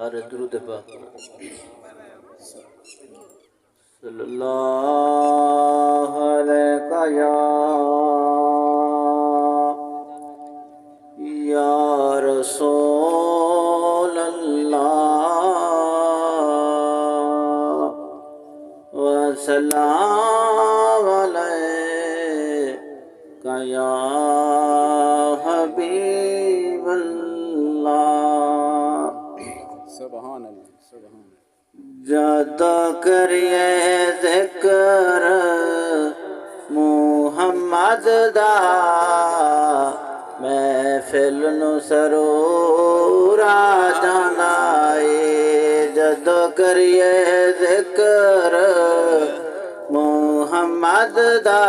हर दुरूद पाक सल्लल्लाहु अलैहि या रसूल अल्लाह व सलाम अलैका या हबीब अल्लाह। सुभान अल्लाह, सुभान जदो करिए ज़िक्र मुहम्मद दा महफिल नूं सरूर आ जांदा ए। जदो करिए ज़िक्र मुहम्मद दा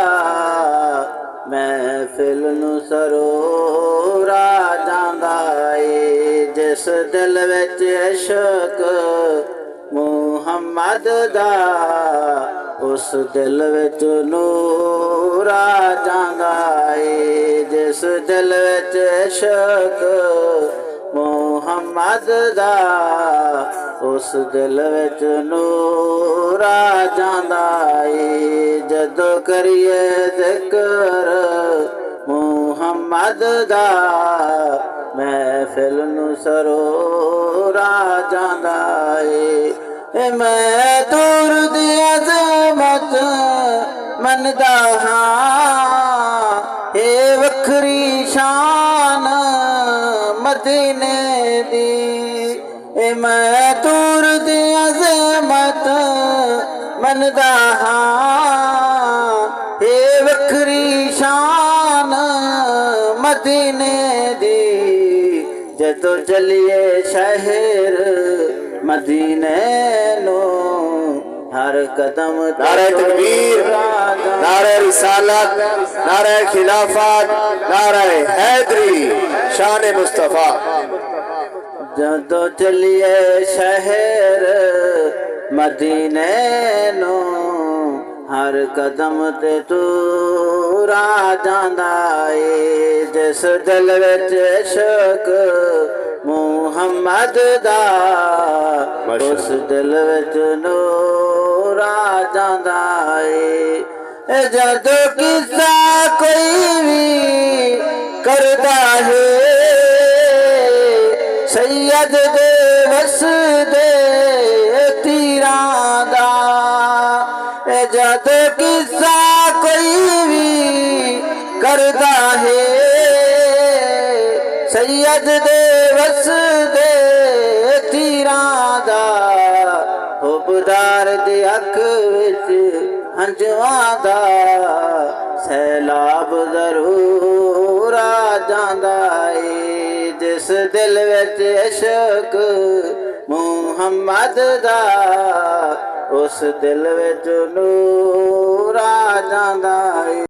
महफिल नूं सरूर आ जांदा ए। जिस दिल विच इश्क मुहम्मद दा उस दिल विच नूर आ जांदा ए। जिस दिल विच इश्क मुहम्मद दा उस दिल विच नूर आ जांदा ए। जदों करिए ज़िक्र मुहम्मद दा महफिल नूं सरूर आ जांदा ए। मैं दूर दी अज़मत मनदा हां, ए वखरी शान मदीने दी। मैं दूर दी अज़मत मनदा हां, ए वखरी शान मदीने दी। जदों चलिए शहर मदीने नो हर कदम नारे तकबीर, नारे रिसालत, नारे खिलाफत, नारे हैदरी, शान मुस्तफा। जदों चलिए शहर मदीने नो हर कदम ते तूर आ जांदा ए। जिस दिल विच इश्क मुहम्मद दा उस दिल विच नूर आ जांदा ए। जदों किस्सा कोई भी करदा है सैयद दे वसदे तीरां दा। जदों किस्सा कोई भी करदा है सैयद दे वसदे तीरां दा। हुबदार दे अख विच हंझुआं दा सैलाब जरूर आ जांदा ए। जिस दिल विच इश्क मुहम्मद दा उस दिल विच नूर आ जांदा ए।